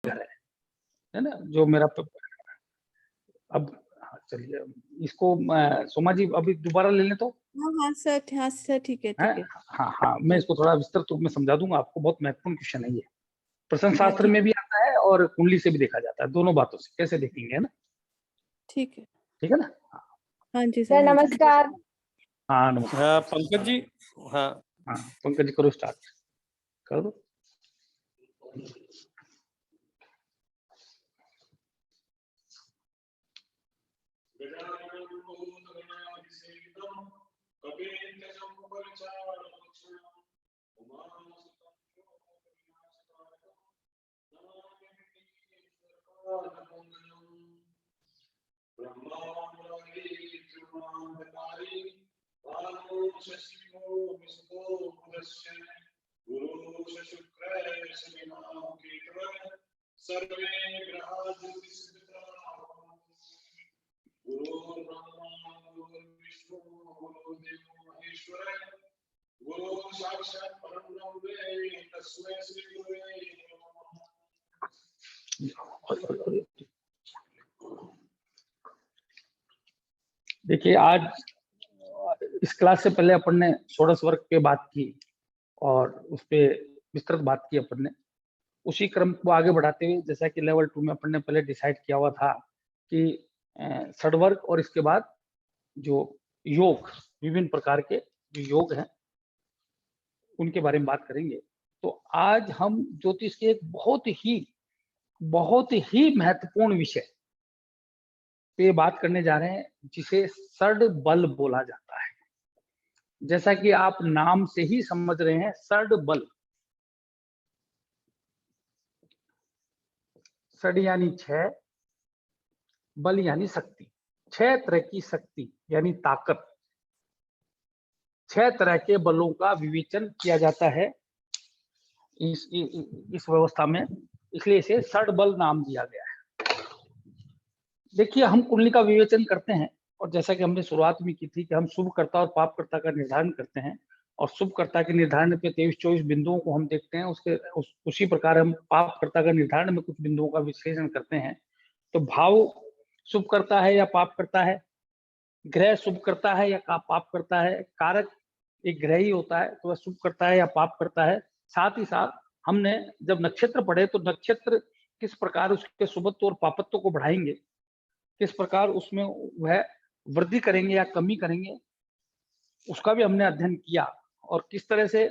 घर है ना, जो मेरा अब चलिए इसको सोमा जी अभी दोबारा ले लें तो। हाँ सर, ठीक है। हाँ, मैं इसको थोड़ा विस्तृत रूप में समझा दूंगा आपको, बहुत महत्वपूर्ण क्वेश्चन है ये। प्रश्न शास्त्र ठीक में भी आता है और कुंडली से भी देखा जाता है, दोनों बातों से कैसे देखेंगे, है ना। ठीक है ना। हाँ जी सर नमस्कार। हाँ नमस्कार। हाँ पंकज जी। हाँ पंकज जी करो, स्टार्ट कर दो। देखिए आज इस क्लास से पहले अपन ने षोडश वर्ग पे बात की और उस पे विस्तृत बात की अपन ने। उसी क्रम को आगे बढ़ाते हुए जैसा कि लेवल 2 में अपन ने पहले डिसाइड किया हुआ था कि षडवर्ग और इसके बाद जो योग, विभिन्न प्रकार के जो योग हैं उनके बारे में बात करेंगे। तो आज हम ज्योतिष के एक बहुत ही महत्वपूर्ण विषय पे बात करने जा रहे हैं, जिसे षड बल बोला जाता है। जैसा कि आप नाम से ही समझ रहे हैं, षड बल, षड यानी 6, बल यानी शक्ति, 6 तरह की शक्ति यानी ताकत, 6 तरह के बलों का विवेचन किया जाता है इस व्यवस्था में, इसलिए इसे षड बल नाम दिया गया है। देखिए हम कुंडली का विवेचन करते हैं और जैसा कि हमने शुरुआत में की थी कि हम शुभकर्ता और पापकर्ता का निर्धारण करते हैं और शुभकर्ता के निर्धारण पे 23-24 बिंदुओं को हम देखते हैं, उसी प्रकार हम पापकर्ता का निर्धारण में कुछ बिंदुओं का विश्लेषण करते हैं। तो भाव शुभ करता है या पाप करता है, ग्रह शुभ करता है या पाप करता है, कारक एक ग्रह ही होता है तो वह शुभ करता है या पाप करता है। साथ ही साथ हमने जब नक्षत्र पढ़े तो नक्षत्र किस प्रकार उसके शुभत्व और पापत्व को बढ़ाएंगे, किस प्रकार उसमें वह वृद्धि करेंगे या कमी करेंगे, उसका भी हमने अध्ययन किया और किस तरह से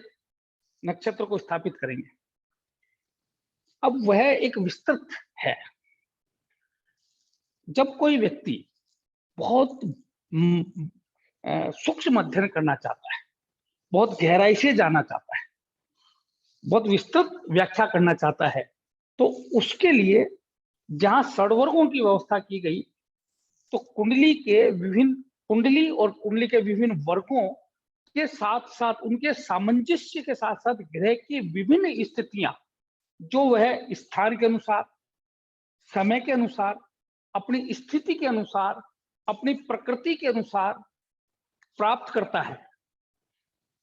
नक्षत्र को स्थापित करेंगे। अब वह एक विस्तृत है। जब कोई व्यक्ति बहुत सूक्ष्म अध्ययन करना चाहता है, बहुत गहराई से जाना चाहता है, बहुत विस्तृत व्याख्या करना चाहता है, तो उसके लिए जहां षडवर्गों की व्यवस्था की गई तो कुंडली और कुंडली के विभिन्न वर्गों के साथ साथ उनके सामंजस्य के साथ साथ ग्रह की विभिन्न स्थितियां जो वह स्थान के अनुसार, समय के अनुसार, अपनी स्थिति के अनुसार, अपनी प्रकृति के अनुसार प्राप्त करता है,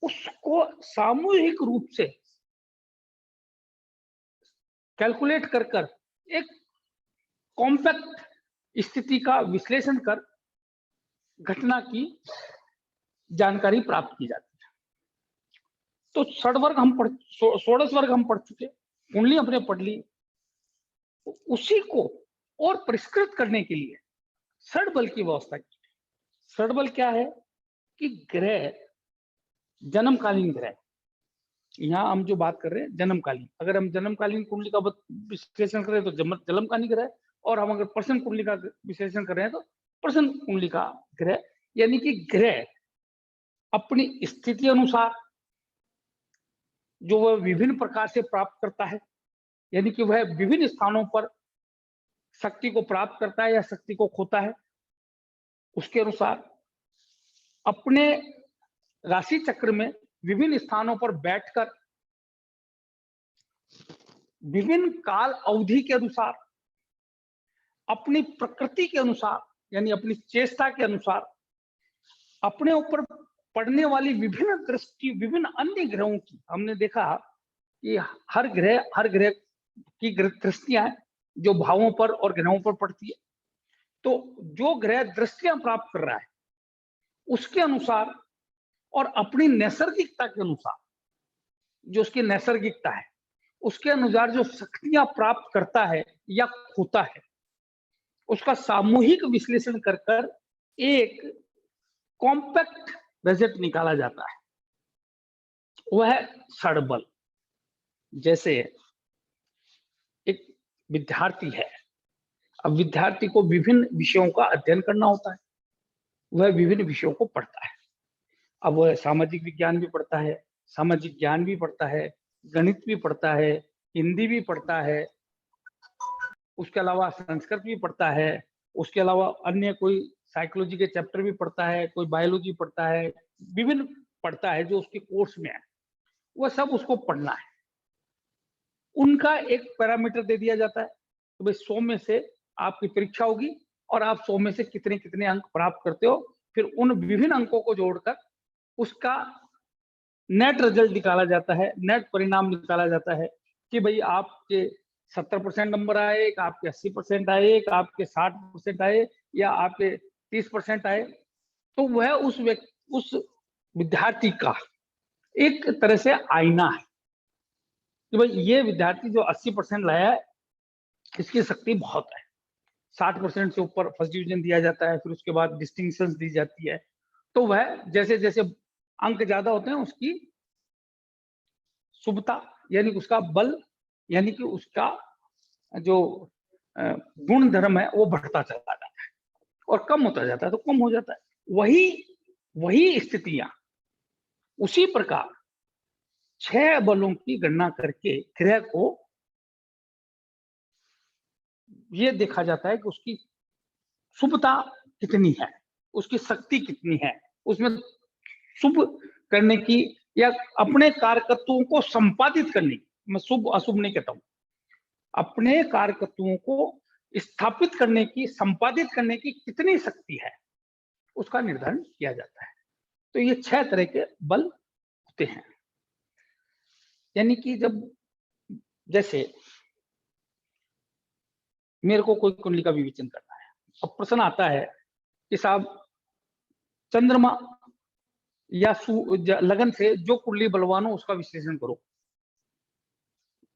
उसको सामूहिक रूप से कैलकुलेट कर एक कॉम्पैक्ट स्थिति का विश्लेषण कर घटना की जानकारी प्राप्त की जाती है। तो षडवर्ग षोडश वर्ग हम पढ़ चुके, कुंडली हमने पढ़ ली, उसी को और परिष्कृत करने के लिए षड बल की व्यवस्था की। षड बल क्या है कि ग्रह, जन्मकालीन ग्रह, यहाँ हम जो बात कर रहे हैं जन्मकालीन, अगर हम जन्मकालीन कुंडली का विश्लेषण करें तो जन्मकालीन ग्रह, और हम अगर प्रश्न कुंडली का विश्लेषण कर रहे हैं तो प्रश्न कुंडली का ग्रह, यानी कि ग्रह अपनी स्थिति अनुसार जो वह विभिन्न प्रकार से प्राप्त करता है, यानी कि वह विभिन्न स्थानों पर शक्ति को प्राप्त करता है या शक्ति को खोता है, उसके अनुसार अपने राशि चक्र में विभिन्न स्थानों पर बैठकर विभिन्न काल अवधि के अनुसार, अपनी प्रकृति के अनुसार, यानी अपनी चेष्टा के अनुसार, अपने ऊपर पड़ने वाली विभिन्न दृष्टि, विभिन्न अन्य ग्रहों की, हमने देखा कि हर ग्रह की दृष्टियां जो भावों पर और ग्रहों पर पड़ती है, तो जो ग्रह दृष्टियां प्राप्त कर रहा है उसके अनुसार और अपनी नैसर्गिकता के अनुसार, जो उसकी नैसर्गिकता है उसके अनुसार जो शक्तियां प्राप्त करता है या खोता है, उसका सामूहिक विश्लेषण कर कर एक कॉम्पैक्ट बजट निकाला जाता है, वह है षडबल। जैसे एक विद्यार्थी है, अब विद्यार्थी को विभिन्न विषयों का अध्ययन करना होता है, वह विभिन्न विषयों को पढ़ता है। अब वह सामाजिक विज्ञान भी पढ़ता है, सामाजिक ज्ञान भी पढ़ता है, गणित भी पढ़ता है, हिंदी भी पढ़ता है, उसके अलावा संस्कृत भी पढ़ता है, उसके अलावा अन्य कोई साइकोलॉजी के चैप्टर भी पढ़ता है, कोई बायोलॉजी पढ़ता है, विभिन्न पढ़ता है जो उसके कोर्स में है, वह सब उसको पढ़ना है। उनका एक पैरामीटर दे दिया जाता है तो भाई 100 में से आपकी परीक्षा होगी और आप 100 में से कितने कितने अंक प्राप्त करते हो, फिर उन विभिन्न अंकों को जोड़कर उसका नेट रिजल्ट निकाला जाता है, नेट परिणाम निकाला जाता है कि भाई आपके 70% नंबर आए, एक आपके 80% आए, एक आपके 60% आए या आपके 30% आए। तो वह उस विद्यार्थी का एक तरह से आईना है कि भाई ये विद्यार्थी जो 80% लाया है इसकी शक्ति बहुत है। 60% से ऊपर फर्स्ट डिवीजन दिया जाता है, फिर उसके बाद डिस्टिंक्शन दी जाती है। तो वह जैसे जैसे अंक ज्यादा होते हैं उसकी शुभता यानी उसका बल यानी कि उसका जो गुण धर्म है वो बढ़ता चला जाता है और कम होता जाता है तो कम हो जाता है। वही स्थितियां उसी प्रकार 6 बलों की गणना करके ग्रह को ये देखा जाता है कि उसकी शुभता कितनी है, उसकी शक्ति कितनी है, उसमें शुभ करने की या अपने कारकत्वों को संपादित करने की, मैं शुभ अशुभ नहीं कहता हूं, अपने कारकत्वों को स्थापित करने की, संपादित करने की कितनी शक्ति है उसका निर्धारण किया जाता है। तो ये 6 तरह के बल होते हैं। यानी कि जब जैसे मेरे को कोई कुंडली का विवेचन करना है, अब प्रश्न आता है कि साहब चंद्रमा या लगन से जो कुंडली बलवान हो उसका विश्लेषण करो।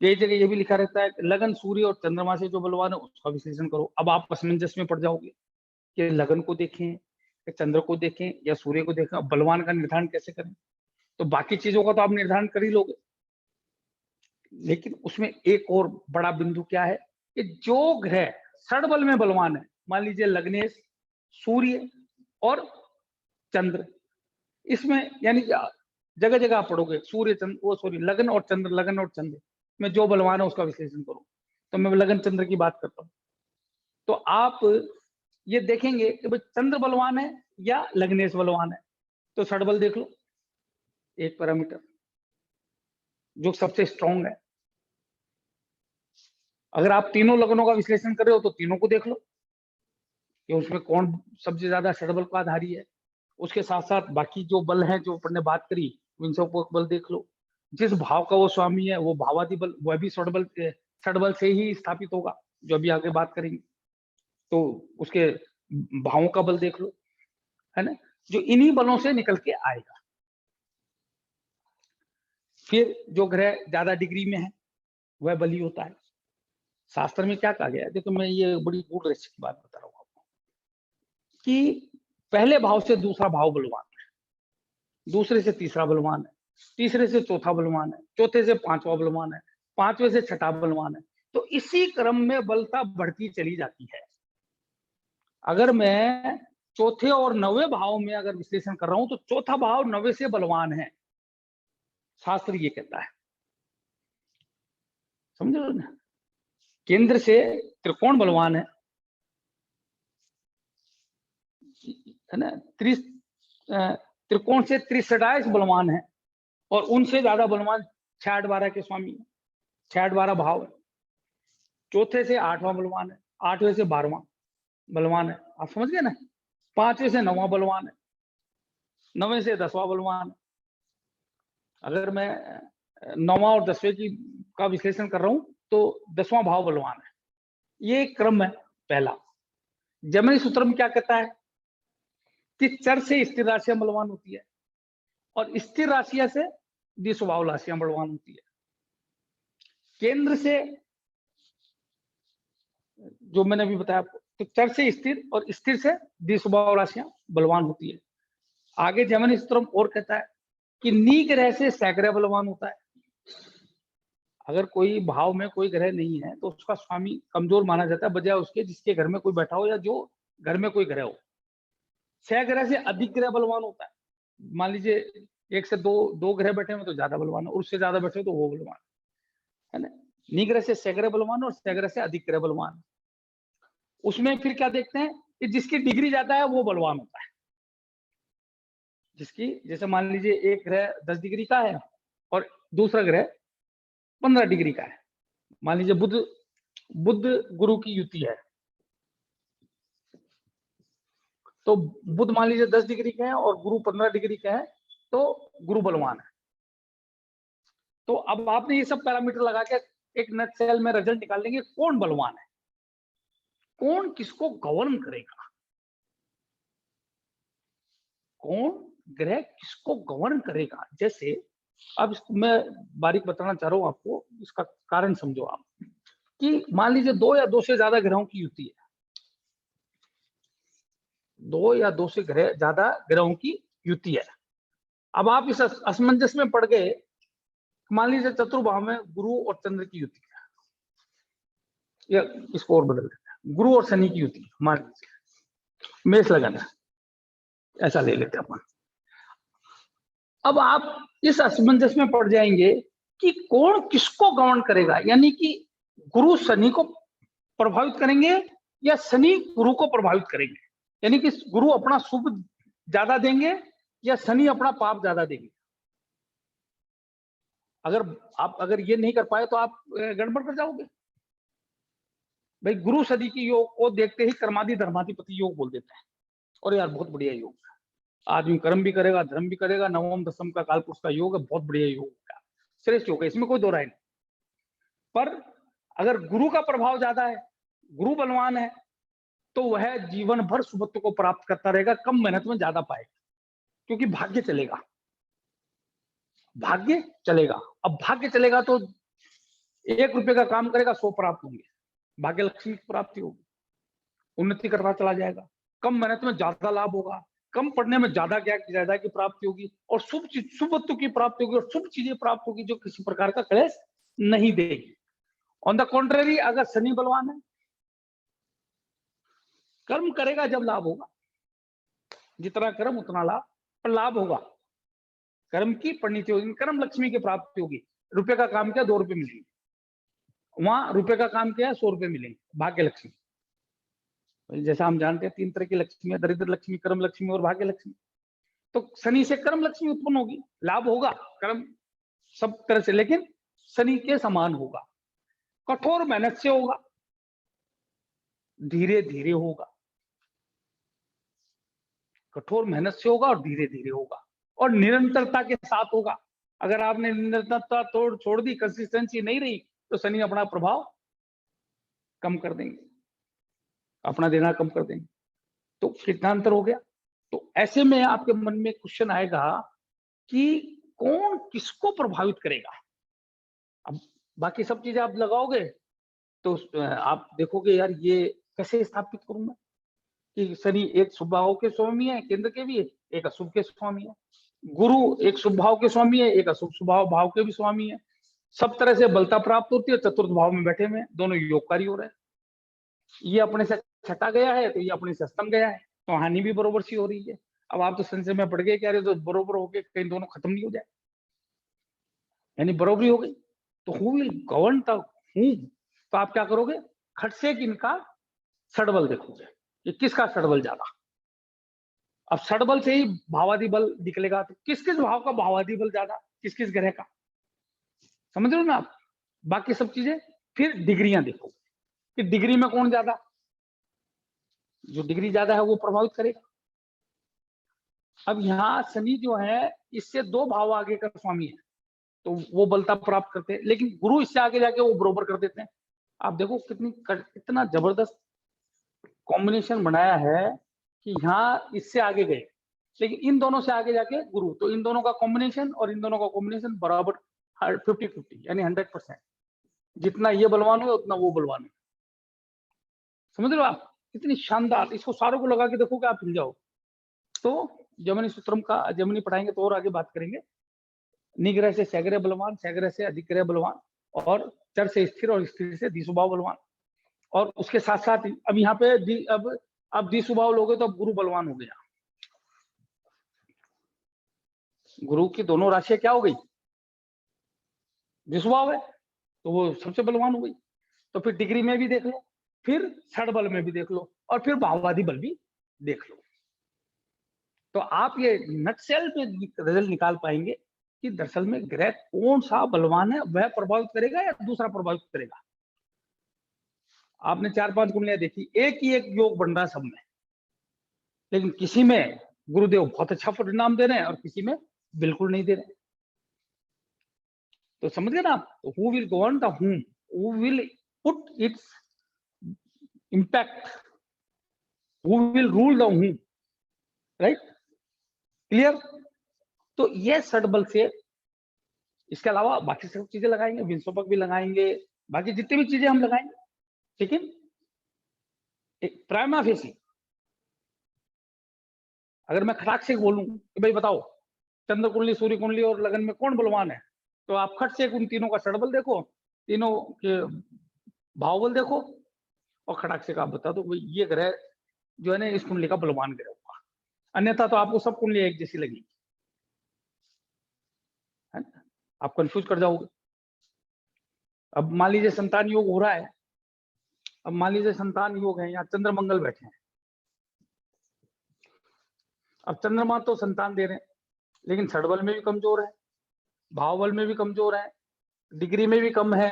कई जगह ये भी लिखा रहता है लगन सूर्य और चंद्रमा से जो बलवान है उसका विश्लेषण करो। अब आप असमंजस में पड़ जाओगे कि लगन को देखें या चंद्र को देखें या सूर्य को देखें, बलवान का निर्धारण कैसे करें? तो बाकी चीजों का तो आप निर्धारण कर ही लोगे, लेकिन उसमें एक और बड़ा बिंदु क्या है कि जो ग्रह षडबल में बलवान है, मान लीजिए लग्नेश, सूर्य और चंद्र, इसमें यानी जगह जगह आप पढ़ोगे सूर्य चंद्र लगन और चंद्र में जो बलवान है उसका विश्लेषण करो। तो मैं लगन चंद्र की बात करता हूं, तो आप ये देखेंगे कि भाई चंद्र बलवान है या लग्नेश बलवान है, तो षडबल देख लो, एक पैरामीटर जो सबसे स्ट्रॉन्ग है। अगर आप तीनों लगनों का विश्लेषण कर रहे हो तो तीनों को देख लो कि उसमें कौन सबसे ज्यादा षडबल का आधारी है। उसके साथ साथ बाकी जो बल हैं जो अपन ने बात करी उन सब बल देख लो। जिस भाव का वो स्वामी है वो भावादि बल, वह भी षडबल से ही स्थापित होगा, जो अभी आगे बात करेंगे। तो उसके भावों का बल देख लो, है ना, जो इन्हीं बलों से निकल के आएगा। फिर जो ग्रह ज्यादा डिग्री में है वह बली होता है। शास्त्र में क्या कहा गया है, देखो मैं ये बड़ी गूढ़ रहस्य की बात बता रहा हूँ आपको कि पहले भाव से दूसरा भाव बलवान है, दूसरे से तीसरा बलवान है, तीसरे से चौथा बलवान है, चौथे से पांचवा बलवान है, पांचवे से छठा बलवान है। तो इसी क्रम में बलता बढ़ती चली जाती है। अगर मैं चौथे और 9वें भाव में अगर विश्लेषण कर रहा हूं तो चौथा भाव 9वें से बलवान है, शास्त्र ये कहता है, समझ लो ना। केंद्र से त्रिकोण बलवान है ना, त्रिकोण से त्रिषडायस बलवान है और उनसे ज्यादा बलवान 6-8-12 के स्वामी है, 6-8-12 भाव है। चौथे से 8वां बलवान है, 8वें से 12वां बलवान है, आप समझ गए ना। 5वें से 9वां बलवान है, 9वें से 10वां बलवान है। अगर मैं 9वां और 10वें का विश्लेषण कर रहा हूं तो 10वां भाव बलवान है। ये एक क्रम है पहला। जैमिनी सूत्र में क्या कहता है कि चर से स्थिर राशियां बलवान होती है और स्थिर राशियां से द्विस्वभाव राशियां बलवान होती है। केंद्र से, जो मैंने अभी बताया आपको, तो चर से स्थिर और स्थिर से द्विस्वभाव राशियां बलवान होती है। आगे जैमिनी सूत्र और कहता है कि नी ग्रह से सग्रह बलवान होता है। अगर कोई भाव में कोई ग्रह नहीं है तो उसका स्वामी कमजोर माना जाता है, बजाय उसके जिसके घर में कोई बैठा हो या जो घर में कोई ग्रह हो। सग्रह से अधिक ग्रह बलवान होता है। मान लीजिए एक से दो ग्रह बैठे हैं तो ज्यादा बलवान है, और उससे ज्यादा बैठे तो वो बलवान है ना। निग्रह से सग्रह बलवान और सग्रह से अधिक ग्रह बलवान। उसमें फिर क्या देखते हैं कि जिसकी डिग्री ज्यादा है वो बलवान होता है। जिसकी, जैसे मान लीजिए एक ग्रह 10 डिग्री का है और दूसरा ग्रह 15 डिग्री का है। मान लीजिए बुध गुरु की युति है, तो बुध मान लीजिए 10 डिग्री के हैं और गुरु 15 डिग्री के हैं, तो गुरु बलवान है। तो अब आपने ये सब पैरामीटर लगा के एक नटशेल में रिजल्ट निकाल लेंगे कौन बलवान है, कौन किसको गवर्न करेगा, कौन ग्रह किसको गवर्न करेगा। जैसे अब मैं बारीक बताना चाह रहा हूं आपको, इसका कारण समझो आप। कि मान लीजिए 2 या 2 से ज्यादा ग्रहों की युति है, 2 या 2 से ज्यादा ग्रहों की युति है। अब आप इस असमंजस में पड़ गए, मान लीजिए चतुर्भाव में गुरु और चंद्र की युति है, या इसको और बदल देते हैं, गुरु और शनि की युति, मान लीजिए मेष लगाना, ऐसा ले लेते हैं अपन। अब आप इस असमंजस में पड़ जाएंगे कि कौन किसको गवर्न करेगा, यानी कि गुरु शनि को प्रभावित करेंगे या शनि गुरु को प्रभावित करेंगे, यानी कि गुरु अपना शुभ ज्यादा देंगे या शनि अपना पाप ज्यादा देंगे। अगर ये नहीं कर पाए तो आप गड़बड़ कर जाओगे। भाई गुरु शनि की योग को देखते ही कर्मादि धर्माधिपति योग बोल देते हैं, और यार बहुत बढ़िया योग है, आदमी कर्म भी करेगा धर्म भी करेगा, नवम दशम का काल पुरुष का योग है, बहुत बढ़िया योग है, श्रेष्ठ योग है, इसमें कोई दो राय नहीं। पर अगर गुरु का प्रभाव ज्यादा है, गुरु बलवान है, तो वह जीवन भर सुबत्व को प्राप्त करता रहेगा, कम मेहनत में ज्यादा पाएगा, क्योंकि भाग्य चलेगा, भाग्य चलेगा। अब भाग्य चलेगा तो 1 रुपए का काम करेगा 100 प्राप्त होंगे, भाग्य लक्ष्मी की प्राप्ति होगी, उन्नति करता चला जाएगा, कम मेहनत में ज्यादा लाभ होगा, कम पढ़ने में ज्यादा ज्यादा की प्राप्ति होगी, और शुभ वस्तु की प्राप्ति होगी, और शुभ चीजें प्राप्त होगी जो किसी प्रकार का क्लेश नहीं देगी। ऑन द कॉन्ट्ररी, अगर शनि बलवान है, कर्म करेगा जब लाभ होगा, जितना कर्म उतना लाभ, पर लाभ होगा, कर्म की परिणति होगी, कर्म लक्ष्मी की प्राप्ति होगी। रुपए का काम किया 2 रुपए मिलेंगे, वहां रुपए का काम किया 100 रुपए मिलेंगे, भाग्य लक्ष्मी। जैसा हम जानते हैं 3 तरह की लक्ष्मी है, दरिद्र लक्ष्मी, कर्म लक्ष्मी और भाग्य लक्ष्मी। तो शनि से कर्म लक्ष्मी उत्पन्न होगी, लाभ होगा कर्म सब तरह से, लेकिन शनि के समान होगा, कठोर मेहनत से होगा, धीरे धीरे होगा, कठोर मेहनत से होगा और धीरे धीरे होगा, और निरंतरता के साथ होगा। अगर आपने निरंतरता छोड़ दी, कंसिस्टेंसी नहीं रही, तो शनि अपना प्रभाव कम कर देंगे, अपना देना कम कर देंगे, तो कितना अंतर हो गया। तो ऐसे में आपके मन में क्वेश्चन आएगा कि कौन किसको प्रभावित करेगा। अब बाकी सब चीजें आप लगाओगे तो आप देखोगे यार ये कैसे स्थापित करूं मैं कि शनि एक शुभ भाव के स्वामी है, केंद्र के भी, एक अशुभ के स्वामी है, गुरु एक शुभ भाव के स्वामी है, एक अशुभ भाव के भी स्वामी है, सब तरह से बलता प्राप्त होती है, चतुर्थ भाव में बैठे हुए दोनों योगकारी हो रहे हैं। ये अपने से छटा गया है तो ये अपने से अस्तम गया है, तो हानि भी बरोबर सी हो रही है। अब आप तो संशय में पड़ गए क्या, तो बरोबर हो गए, कहीं दोनों खत्म नहीं हो जाए, यानी बरोबरी हो गई, तो who will govern the whom. तो आप क्या करोगे, खट से इनका षडबल देखोगे कि किसका षडबल ज्यादा। अब षडबल से ही भावादि बल निकलेगा, तो किस किस भाव का भावादि बल ज्यादा, किस किस ग्रह का, समझ रहे हो ना आप। बाकी सब चीजें फिर डिग्रियां देखो कि डिग्री में कौन ज्यादा, जो डिग्री ज्यादा है वो प्रभावित करेगा। अब यहाँ शनि जो है इससे 2 भाव आगे का स्वामी है, तो वो बलता प्राप्त करते हैं, लेकिन गुरु इससे आगे जाके वो बरोबर कर देते हैं। आप देखो कितना जबरदस्त कॉम्बिनेशन बनाया है कि यहाँ इससे आगे गए, लेकिन इन दोनों से आगे जाके गुरु, तो इन दोनों का कॉम्बिनेशन और इन दोनों का कॉम्बिनेशन बराबर 50-50 यानी 100%। जितना ये बलवान हुआ उतना वो बलवान है। समझ रहे हो आप? कितनी शानदार, इसको सारों को लगा के देखो कि आप हिल जाओ। तो जमनी सूत्रम का जमनी पढ़ाएंगे तो और आगे बात करेंगे। निग्रह से सैग्रह बलवान, सैग्रह से अधिग्रह बलवान, और चर से स्थिर और स्थिर से द्विस्वभाव बलवान। और उसके साथ साथ अब यहाँ पे अब द्विस्वभाव लोगे तो अब गुरु बलवान हो गया। गुरु की दोनों राशियां क्या हो गई? द्विस्वभाव है, तो वो सबसे बलवान हो गई। तो फिर डिग्री में भी देख लो, फिर षड बल में भी देख लो, और फिर भाववादी बल भी देख लो। तो आप ये नटसेल पे रिजल्ट निकाल पाएंगे कि दरअसल में ग्रह कौन सा बलवान है, वह प्रभावित करेगा या दूसरा प्रभावित करेगा। आपने 4-5 कुंडलियां देखी, एक ही एक योग बन रहा है सब में, लेकिन किसी में गुरुदेव बहुत अच्छा परिणाम दे रहे हैं और किसी में बिल्कुल नहीं दे रहे। तो समझ गए ना आप? Who will govern the home, who will put its impact, who will rule the home, right? Clear? तो ये षड बल से, इसके अलावा बाकी सब चीजें लगाएंगे, विंशोपक भी लगाएंगे, बाकी जितनी भी चीजें हम लगाएंगे, लेकिन एक प्राइमा फेसी अगर मैं खटाक से बोलूं कि भाई बताओ चंद्र कुंडली, सूर्य कुंडली और लगन में कौन बलवान है, तो आप खट से उन तीनों का षडबल देखो, तीनों के भावबल देखो, और खटाक से का आप बता दो भाई ये ग्रह जो है ना इस कुंडली का बलवान ग्रह होगा। अन्यथा तो आपको सब कुंडली एक जैसी लगेगी, है ना? आप कंफ्यूज कर जाओगे। अब मान लीजिए संतान योग हो रहा है, अब मान लीजिए संतान योग है, यहाँ चंद्र मंगल बैठे हैं। अब चंद्रमा तो संतान दे रहे हैं, लेकिन षडबल में भी कमजोर है, भावबल में भी कमजोर है, डिग्री में भी कम है।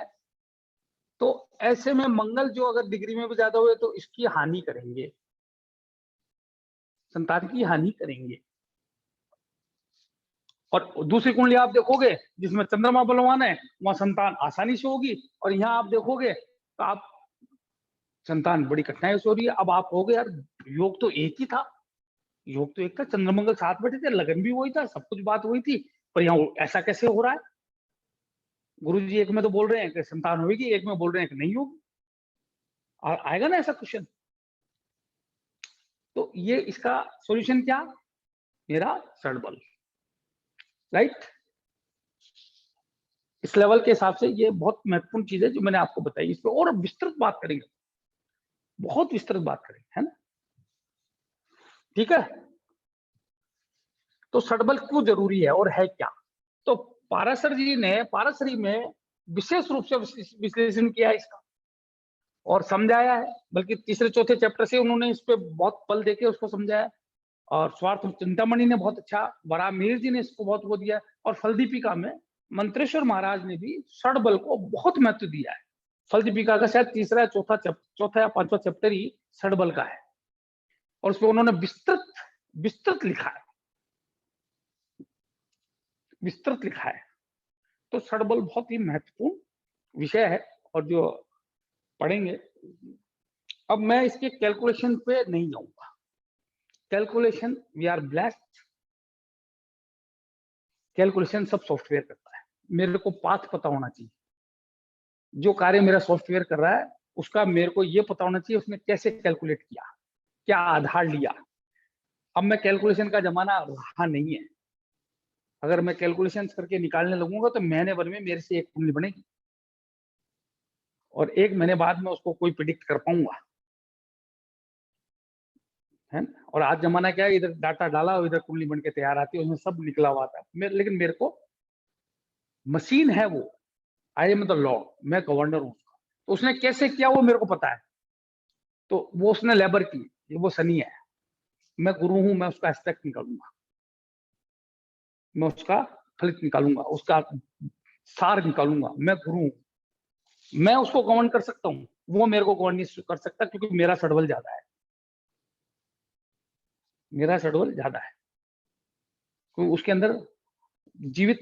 तो ऐसे में मंगल जो अगर डिग्री में भी ज्यादा हुए तो इसकी हानि करेंगे, संतान की हानि करेंगे। और दूसरी कुंडली आप देखोगे जिसमें चंद्रमा बलवान है, वहां संतान आसानी से होगी, और यहाँ आप देखोगे तो आप संतान बड़ी कठिनाई से हो रही है। अब आप कहोगे यार योग तो एक ही था, योग तो एक था, चंद्रमंगल साथ बैठे थे, लगन भी वही था, सब कुछ बात वही थी, पर यहाँ ऐसा कैसे हो रहा है? गुरुजी एक में तो बोल रहे हैं कि संतान होगी, एक में बोल रहे हैं कि नहीं होगी। आएगा ना ऐसा क्वेश्चन? तो ये इसका सॉल्यूशन क्या? मेरा षडबल, राइट? इस लेवल के हिसाब से ये बहुत महत्वपूर्ण चीज है जो मैंने आपको बताई। इस पर और विस्तृत बात करेंगे, बहुत विस्तृत बात करेंगे, है ना? ठीक है? तो षडबल क्यों जरूरी है और है क्या? तो पाराशर जी ने पाराशरी में विशेष रूप से विश्लेषण किया है इसका और समझाया है, बल्कि तीसरे चौथे चैप्टर से उन्होंने इस पे बहुत पल देके उसको समझाया। और स्वार्थ चिंतामणि ने बहुत अच्छा, वरामिहिर जी ने इसको बहुत वो दिया, और फलदीपिका में मंत्रेश्वर महाराज ने भी षडबल को बहुत महत्व दिया है। फलदीपिका का शायद तीसरा चौथा या पांचवा चैप्टर ही षडबल का है, और उसमें उन्होंने विस्तृत लिखा है, विस्तृत लिखा है। तो षडबल बहुत ही महत्वपूर्ण विषय है और जो पढ़ेंगे। अब मैं इसके कैलकुलेशन पे नहीं जाऊंगा, calculation we are blessed, calculation सब सॉफ्टवेयर करता है। मेरे को पाथ पता होना चाहिए, जो कार्य मेरा सॉफ्टवेयर कर रहा है उसका मेरे को ये पता होना चाहिए उसने कैसे कैलकुलेट किया, क्या आधार लिया। अब मैं कैलकुलेशन का जमाना रहा नहीं है, अगर मैं कैलकुलेशन करके निकालने लगूंगा तो महीने भर में मेरे से एक कुंडली बनेगी और एक महीने बाद में उसको कोई प्रिडिक्ट कर पाऊंगा, है ना? और आज जमाना क्या है, इधर डाटा डाला और इधर कुंडली बन के तैयार आती है, उसमें सब निकला हुआ था। लेकिन मेरे को मशीन है वो, आई एम द लॉ, मैं गवर्नर हूँ उसका। तो उसने कैसे किया वो मेरे को पता है। तो वो उसने लेबर की, वो शनि है, मैं गुरु हूं, मैं उसका एस्पेक्ट निकालूंगा, मैं उसका फलित निकालूंगा, उसका सार निकालूंगा। मैं गुरु हूं, मैं उसको गवर्न कर सकता हूँ, वो मेरे को गवर्न नहीं कर सकता, क्योंकि मेरा षडबल ज्यादा है, मेरा षडबल ज्यादा है। क्योंकि उसके अंदर जीवित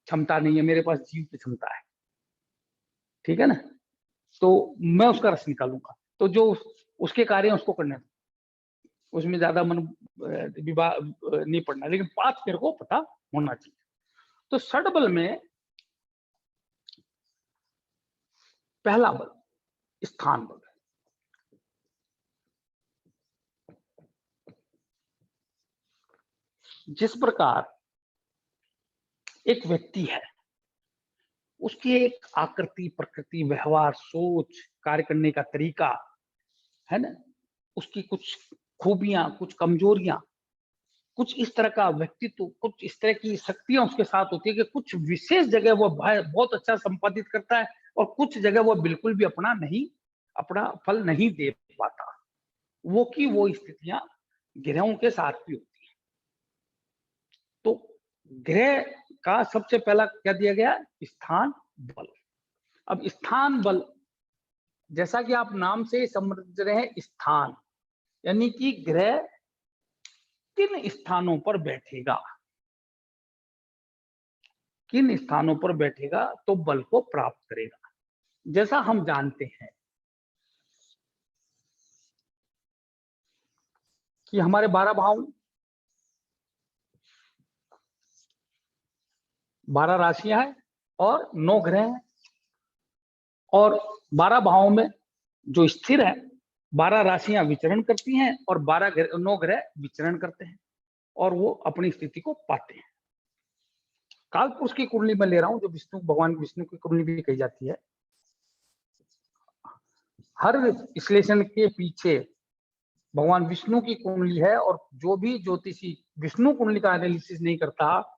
क्षमता नहीं है, मेरे पास जीव की क्षमता है, ठीक है ना, तो मैं उसका रस निकालूंगा, तो जो उसके कार्य हैं उसको करने दो, उसमें ज्यादा मन विवाह नहीं पड़ना, लेकिन पाथ मेरे को पता होना चाहिए। तो षड बल में पहला बल स्थान बल है। जिस प्रकार एक व्यक्ति है, उसकी एक आकृति, प्रकृति, व्यवहार, सोच, कार्य करने का तरीका है ना, उसकी कुछ खूबियां, कुछ कमजोरियां, कुछ इस तरह का व्यक्तित्व, कुछ इस तरह की शक्तियां उसके साथ होती है कि कुछ विशेष जगह वो बहुत अच्छा संपादित करता है और कुछ जगह वो बिल्कुल भी अपना फल नहीं दे पाता। वो की वो स्थितियां ग्रहों के साथ भी होती है। तो ग्रह का सबसे पहला क्या दिया गया? स्थान बल। अब स्थान बल, जैसा कि आप नाम से समझ रहे हैं, स्थान यानी कि ग्रह किन स्थानों पर बैठेगा, किन स्थानों पर बैठेगा तो बल को प्राप्त करेगा। जैसा हम जानते हैं कि हमारे 12 भाव, 12 राशियां हैं और 9 ग्रह हैं, और 12 भावों में जो स्थिर है, 12 राशियां विचरण करती हैं और 9 ग्रह विचरण करते हैं और वो अपनी स्थिति को पाते हैं। काल पुरुष की कुंडली में ले रहा हूं, जो भगवान विष्णु की कुंडली भी कही जाती है। हर विश्लेषण के पीछे भगवान विष्णु की कुंडली है, और जो भी ज्योतिषी विष्णु कुंडली का एनालिसिस नहीं करता,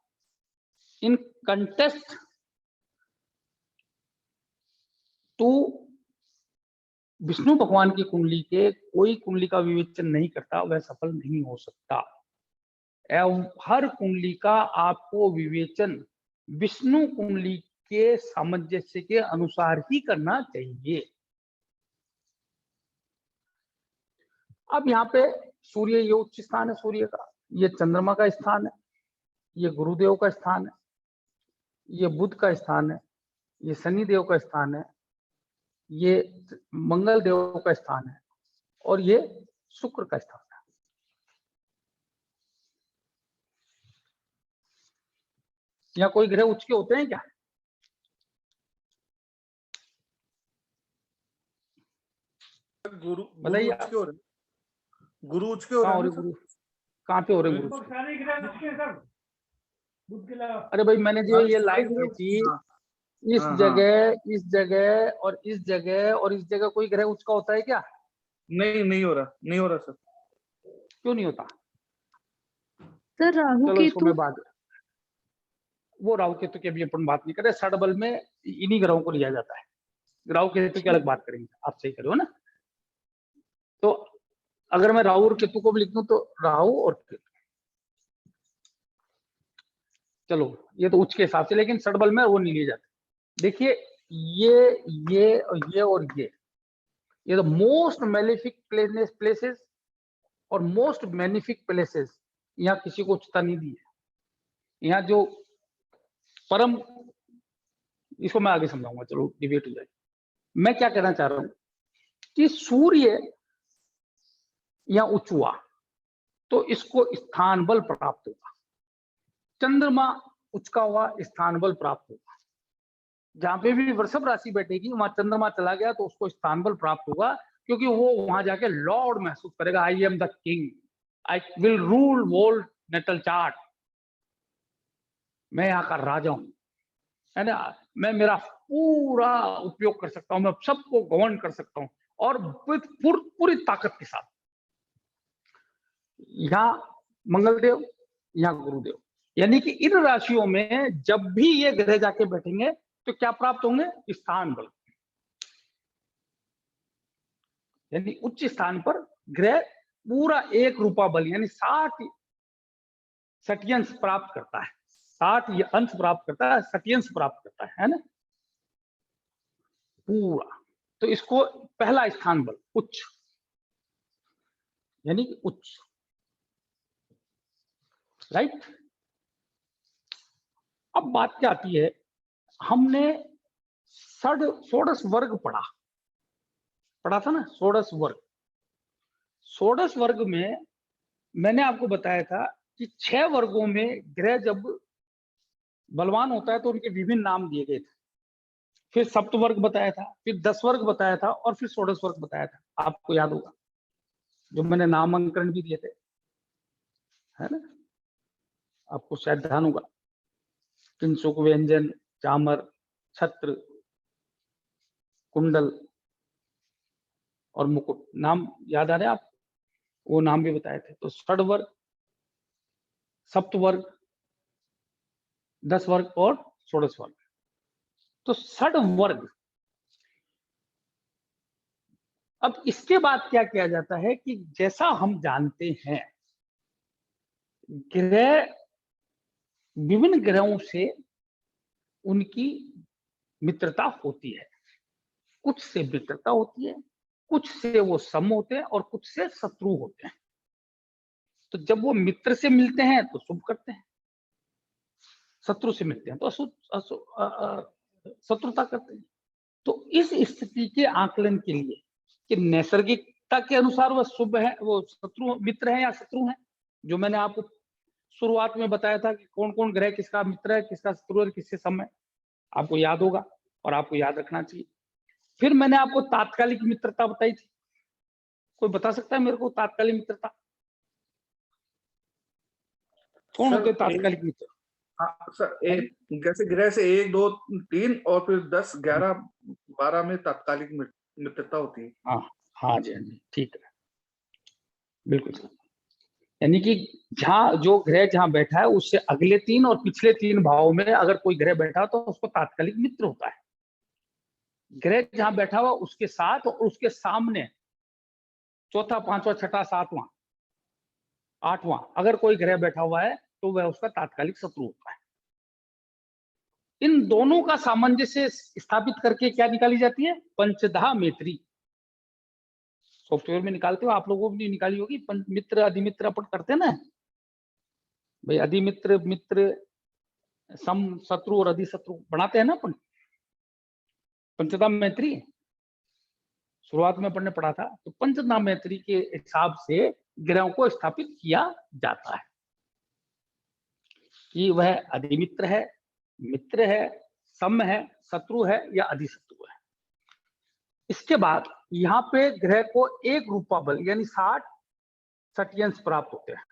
इन कंटेस्ट तो विष्णु भगवान की कुंडली के कोई कुंडली का विवेचन नहीं करता, वह सफल नहीं हो सकता। हर कुंडली का आपको विवेचन विष्णु कुंडली के सामंजस्य के अनुसार ही करना चाहिए। अब यहाँ पे सूर्य, ये उच्च स्थान है सूर्य का, ये चंद्रमा का स्थान है, ये गुरुदेव का स्थान है, ये बुध का स्थान है, ये शनि देव का स्थान है, ये मंगल देव का स्थान है, और ये शुक्र का स्थान है। यहाँ कोई ग्रह उच्च के होते हैं क्या? गुरु बताइए उच्च के हो रहे, गुरु उच्च के हो रहे हैं। गुरु कहाँ पे हो रहे हैं? गुरु, अरे भाई मैंने जो ये लाइन खींची, इस जगह, इस जगह और इस जगह और इस जगह कोई ग्रह उच्च का होता है क्या? नहीं हो रहा, नहीं हो रहा सर। क्यों नहीं होता? सर राहु चलो इसको मैं केतु, बात, वो राहु केतु की अभी अपन बात नहीं करें, षड बल में इन्हीं ग्रहों को लिया जाता है। राहु केतु की अलग बात करेंगे, आप सही करो ना। तो अगर मैं राहु और केतु को भी लिख दूं तो राहु और केतु, चलो ये तो उच्च के हिसाब से, लेकिन षड बल में वो नहीं लिए जाते। देखिए ये और ये तो मोस्ट मेलिफिक प्लेसेस और मोस्ट बेनिफिक प्लेसेस, यहाँ किसी को उच्चता नहीं दी है। यहाँ जो परम, इसको मैं आगे समझाऊंगा, चलो डिबेट हो जाएगी। मैं क्या कहना चाह रहा हूं कि सूर्य यहाँ उच्च हुआ तो इसको स्थान बल प्राप्त होगा, चंद्रमा उच्च का हुआ स्थान बल प्राप्त होगा। जहां पे भी वृषभ राशि बैठेगी वहां चंद्रमा चला गया तो उसको स्थान बल प्राप्त होगा, क्योंकि वो वहां जाके लॉर्ड महसूस करेगा, I am the king, I will rule world natal chart, मैं यहाँ का राजा हूं, है ना, मैं मेरा पूरा उपयोग कर सकता हूं, मैं सबको गवर्न कर सकता हूं, और पूरी ताकत के साथ। यहाँ मंगलदेव, यहाँ गुरुदेव, यानी कि इन राशियों में जब भी ये ग्रह जाके बैठेंगे तो क्या प्राप्त होंगे? स्थान बल। यानी उच्च स्थान पर ग्रह पूरा एक रूपा बल यानी 60 सटियंस प्राप्त करता है, 60 अंश प्राप्त करता है, सटियंस प्राप्त करता है ना पूरा। तो इसको पहला स्थान बल उच्च, यानी कि उच्च, राइट। अब बात क्या आती है, हमने षोडश वर्ग पढ़ा था ना, षोडश वर्ग। षोडश वर्ग में मैंने आपको बताया था कि 6 वर्गों में ग्रह जब बलवान होता है तो उनके विभिन्न नाम दिए गए थे। फिर सप्तवर्ग बताया था, फिर 10 वर्ग बताया था, और फिर षोडश वर्ग बताया था। आपको याद होगा, जो मैंने नामांकन भी दिए थे, है ना, आपको शायद ध्यान होगा। किंसुक, व्यंजन, चामर, छत्र, कुंडल और मुकुट, नाम याद आ रहे हैं आप? वो नाम भी बताए थे। तो षडवर्ग, सप्तवर्ग, 10 वर्ग और षोडश वर्ग। तो षड वर्ग। अब इसके बाद क्या किया जाता है कि जैसा हम जानते हैं, ग्रह, विभिन्न ग्रहों से उनकी मित्रता होती है। कुछ से मित्रता होती है, कुछ से वो सम होते हैं और कुछ से शत्रु होते हैं। तो जब वो मित्र से मिलते हैं तो शुभ करते हैं, शत्रु से मिलते हैं तो शत्रुता करते हैं। तो इस स्थिति के आकलन के लिए कि नैसर्गिकता के अनुसार वह शुभ है, वो शत्रु मित्र है या शत्रु है, जो मैंने आपको शुरुआत में बताया था कि कौन कौन ग्रह किसका मित्र है, किसका शत्रु है, किससे सम है, आपको याद होगा और आपको याद रखना चाहिए। फिर मैंने आपको तात्कालिक मित्रता बताई थी। कोई बता सकता है मेरे को तात्कालिक मित्रता? कौन होते तात्कालिक मित्र? हाँ सर, एक जैसे ग्रह से 1, 2, 3 और फिर 10, 11, 12 में तात्कालिक मित्रता होती है। हाँ हाँ जी, ठीक है, बिल्कुल। यानी कि जो ग्रह जहां बैठा है उससे अगले 3 और पिछले 3 भावों में अगर कोई ग्रह बैठा तो उसको तात्कालिक मित्र होता है। ग्रह जहां बैठा हुआ उसके साथ और उसके सामने चौथा, पांचवा, छठा, सातवां, आठवां अगर कोई ग्रह बैठा हुआ है तो वह उसका तात्कालिक शत्रु होता है। इन दोनों का सामंजस्य स्थापित करके क्या निकाली जाती है? पंचधा मैत्री। सॉफ्टवेयर में निकालते हो आप लोगों को भी निकाली होगी। मित्र अधिमित्र अपन करते हैं ना भाई, अधिमित्र, मित्र, सम, शत्रु और अधिशत्रु बनाते हैं ना अपन। पंचधा मैत्री शुरुआत में अपन ने पढ़ा था। तो पंचधा मैत्री के हिसाब से ग्रहों को स्थापित किया जाता है कि वह अधिमित्र है, मित्र है, सम है, शत्रु है या अधिशत्रु है। इसके बाद यहाँ पे ग्रह को एक रूपा बल यानी 60 सटियंस प्राप्त होते हैं।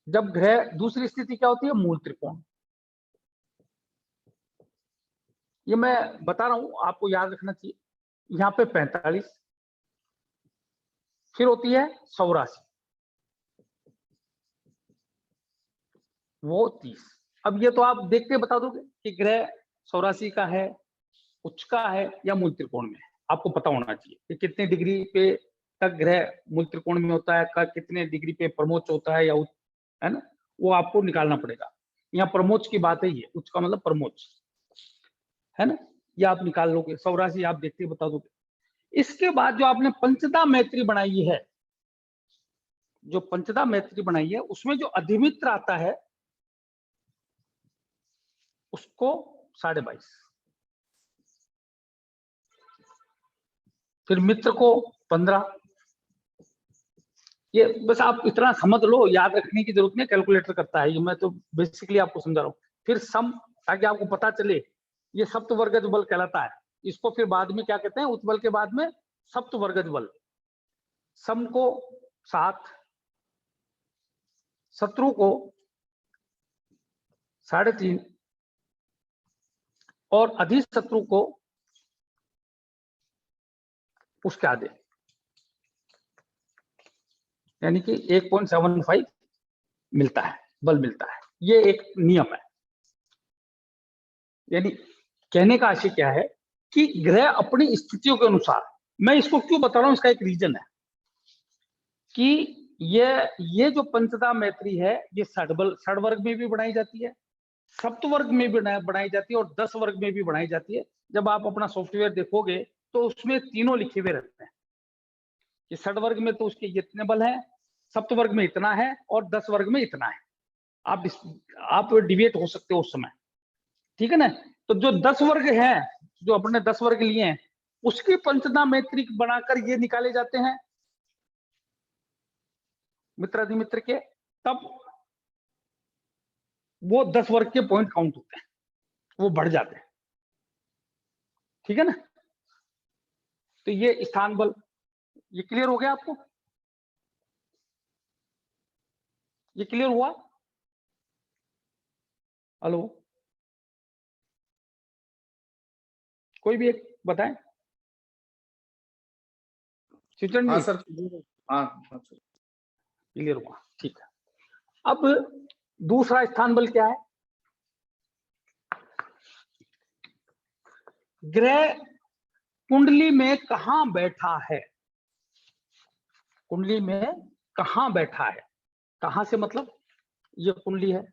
जब ग्रह, दूसरी स्थिति क्या होती है? मूल त्रिकोण। ये मैं बता रहा हूं, आपको याद रखना चाहिए। यहाँ पे 45, फिर होती है 84, वो 30। अब ये तो आप देखते बता दोगे कि ग्रह 84 का है, उच्च का है या मूल त्रिकोण में है। आपको पता होना चाहिए कि कितने डिग्री पे तक ग्रह मूल त्रिकोण में होता है, कितने डिग्री पे प्रमोच होता है या उच्च, है ना, वो आपको निकालना पड़ेगा। यहाँ प्रमोच की बात है, ये उच्च का मतलब प्रमोच है ना, ये आप निकाल लोगे। 84 आप देखते बता दोगे। इसके बाद जो आपने पंचधा मैत्री बनाई है, जो पंचधा मैत्री बनाई है उसमें जो अधिमित्र आता है उसको 22.5, फिर मित्र को 15। ये बस आप इतना समझ लो, याद रखने की जरूरत नहीं, कैलकुलेटर करता है ये, मैं तो बेसिकली आपको समझा रहा हूँ। फिर सम, ताकि आपको पता चले, ये सप्तवर्गज बल कहलाता है। इसको फिर बाद में क्या कहते हैं? उच्च बल के बाद में सप्तवर्गज बल। सम को 7, शत्रु को 3.5 और अधिशत्रु को उसके आधे, यानी कि 1.75 मिलता है, बल मिलता है। ये एक नियम है। यानी कहने का आशय क्या है कि ग्रह अपनी स्थितियों के अनुसार, मैं इसको क्यों बता रहा हूं, इसका एक रीजन है कि ये जो पंचधा मैत्री है ये षड वर्ग में भी बनाई जाती है, सप्तवर्ग में भी बनाई जाती है और 10 वर्ग में भी बनाई जाती है। जब आप अपना सॉफ्टवेयर देखोगे तो उसमें तीनों लिखे हुए रहते हैं कि षड वर्ग में तो उसके इतने बल है, सप्तवर्ग में इतना है और 10 वर्ग में इतना है। आप डिबेट हो सकते हो उस समय, ठीक है ना। तो जो 10 वर्ग हैं, जो अपने 10 वर्ग लिए हैं, उसकी पंचदा मैट्रिक बनाकर ये निकाले जाते हैं मित्राधिमित्र के, तब वो 10 वर्ग के पॉइंट काउंट होते हैं, वो बढ़ जाते हैं, ठीक है ना। तो ये स्थान बल, ये क्लियर हो गया आपको? ये क्लियर हुआ? हेलो, कोई भी एक बताएं। शिवचरण हाँ जी, सर, हाँ हाँ सर। क्लियर हुआ, ठीक है। अब दूसरा स्थान बल क्या है? ग्रह कुंडली में कहां बैठा है, कुंडली में कहां बैठा है, कहां से मतलब ये कुंडली है,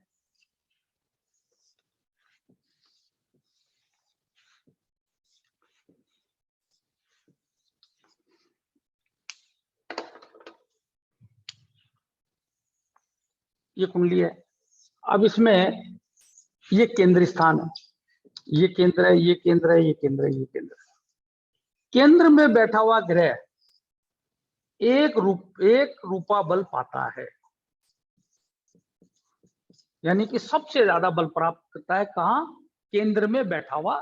ये कुंडली है। अब इसमें ये केंद्र स्थान है, ये केंद्र है, ये केंद्र है, ये केंद्र है, ये केंद्र है। केंद्र में बैठा हुआ ग्रह एक रूपा बल पाता है, यानी कि सबसे ज्यादा बल प्राप्त करता है कहां? केंद्र में बैठा हुआ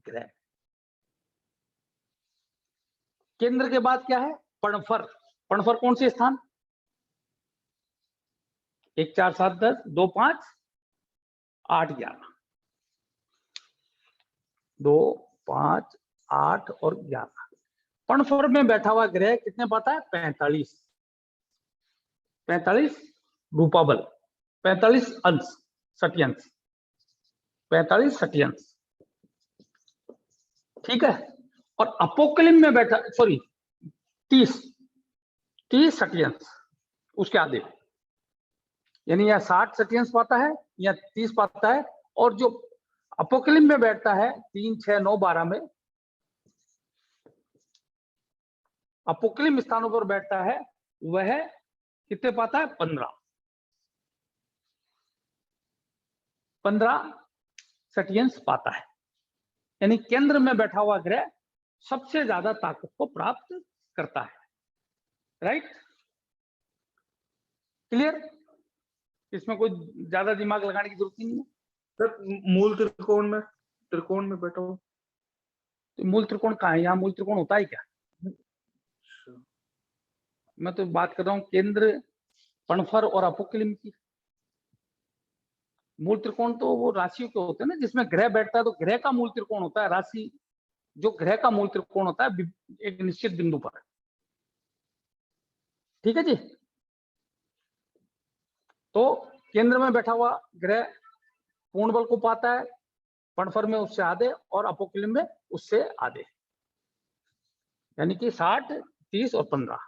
ग्रह। केंद्र के बाद क्या है? पणफर। पणफर कौन से स्थान? 1 4 7 10 2 5 8 11, 2 5 8 और 11। पणफर में बैठा हुआ ग्रह कितने पाता है? 45। 45 रूपा बल, 45 अंश, सटियंश, 45 सटियंश, ठीक है। और अपोक्लिम में बैठा, सॉरी 30 सटियंश, उसके आधे, यानी या 60 सटियंश पाता है या 30 पाता है। और जो अपोक्लिम में बैठता है 3 6 9 12 में, अपोक्लिम स्थानों पर बैठता है, वह कितने पाता है? 15 सटियंश पाता है। यानी केंद्र में बैठा हुआ ग्रह सबसे ज्यादा ताकत को प्राप्त करता है, राइट? क्लियर? इसमें कोई ज्यादा दिमाग लगाने की जरूरत ही नहीं है। सर मूल त्रिकोण में बैठा हो। तो मूल त्रिकोण कहाँ है? यहाँ मूल त्रिकोण होता है क्या? मैं तो बात कर रहा हूँ केंद्र, पणफर और अपोक्लिम की। मूल त्रिकोण तो वो राशियों के होते हैं ना, जिसमें ग्रह बैठता है, तो ग्रह का मूल त्रिकोण होता है। राशि जो ग्रह का मूल त्रिकोण होता है एक निश्चित बिंदु पर, ठीक है जी। तो केंद्र में बैठा हुआ ग्रह पूर्ण बल को पाता है, पणफर में उससे आधे और अपोक्लिम में उससे आधे, यानी कि 60 30 और 15।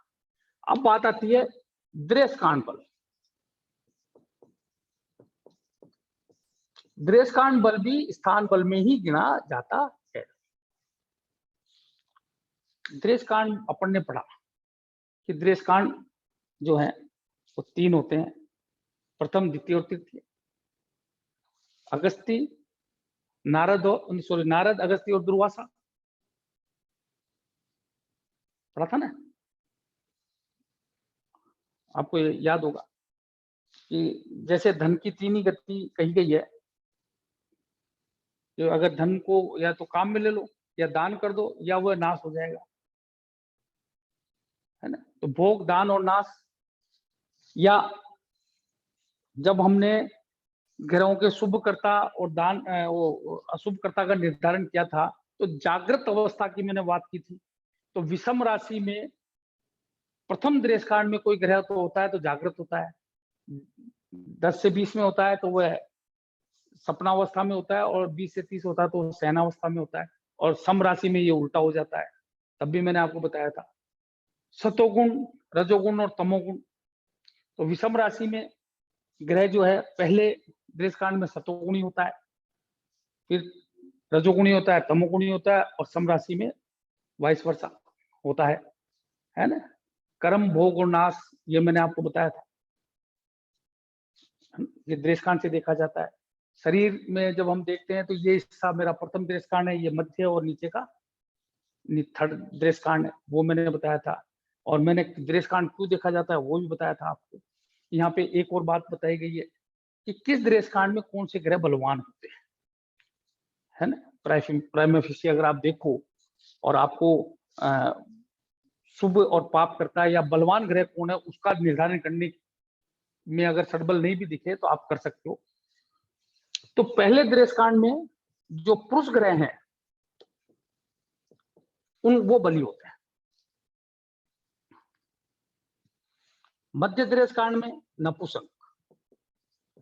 अब बात आती है दृश्यकांड बल। दृश्यकांड बल भी स्थान बल में ही गिना जाता है। दृश्यकांड अपन ने पढ़ा कि दृश्यकांड जो है वो 3 होते हैं, प्रथम द्वितीय और तृतीय। अगस्ती, नारद अगस्ती और दुर्वासा, पढ़ा था ना? आपको याद होगा कि जैसे धन की 3 ही गति कही गई है कि अगर धन को या तो काम में ले लो, या दान कर दो, या वह नाश हो जाएगा, है ना। तो भोग, दान और नाश, या जब हमने ग्रहों के शुभकर्ता और वो अशुभकर्ता का निर्धारण किया था, तो जागृत अवस्था की मैंने बात की थी। तो विषम राशि में प्रथम दृश्यकांड में कोई ग्रह तो होता है तो जागृत होता है, 10 से 20 में होता है तो वह सपनावस्था में होता है, और 20 से 30 होता है तो शयनावस्था में होता है, और सम राशि में ये उल्टा हो जाता है। तब भी मैंने आपको बताया था सतोगुण, रजोगुण और तमोगुण। तो विषम राशि में ग्रह जो है पहले दृश्यकांड में सतोगुणी होता है, फिर रजोगुणी होता है, तमोगुणी होता है, और सम राशि में वाइस वर्सा होता है ना। कर्म, भोग और नाश, ये मैंने आपको बताया था। ये दृष्कांड से देखा जाता है। शरीर में जब हम देखते हैं तो ये हिस्सा मेरा प्रथम दृष्कांड है, ये मध्य और नीचे का थर्ड दृष्कांड है, वो मैंने बताया था। और मैंने दृष्कांड क्यों देखा जाता है वो भी बताया था आपको। यहाँ पे एक और बात बताई गई है कि किस दृष्कांड में कौन से ग्रह बलवान होते हैं, है ना। प्राइमा फेसी अगर आप देखो और आपको शुभ और पाप करता है या बलवान ग्रह कौन है उसका निर्धारण करने में अगर सडबल नहीं भी दिखे तो आप कर सकते हो। तो पहले दृष्कांड में जो पुरुष ग्रह हैं वो बली होते हैं। मध्य दृष्कांड में नपुंसक।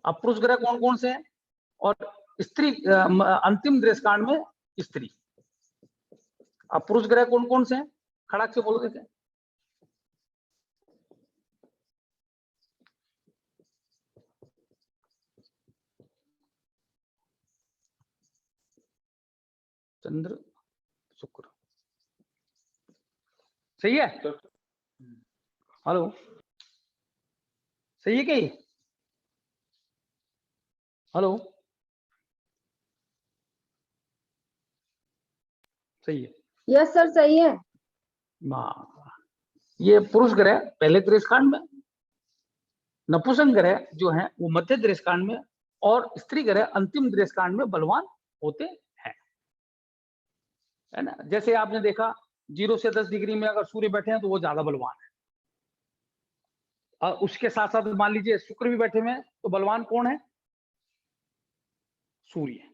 अब पुरुष ग्रह कौन कौन से हैं और स्त्री अंतिम दृष्कांड में स्त्री। अब पुरुष ग्रह कौन कौन से हैं, खड़ाक से बोलो देखें। चंद्र शुक्र, सही है। हेलो, सही है क्या ये? हेलो, सही है। यस सर सही है। ये पुरुष ग्रह पहले दृष्कांड में, नपुंसक ग्रह जो हैं वो मध्य दृष्कांड में और स्त्री ग्रह अंतिम दृष्कांड में बलवान होते हैं, है ना। जैसे आपने देखा 0 से 10 डिग्री में अगर सूर्य बैठे हैं तो वो ज्यादा बलवान है। और उसके साथ साथ मान लीजिए शुक्र भी बैठे हुए हैं तो बलवान कौन है? सूर्य।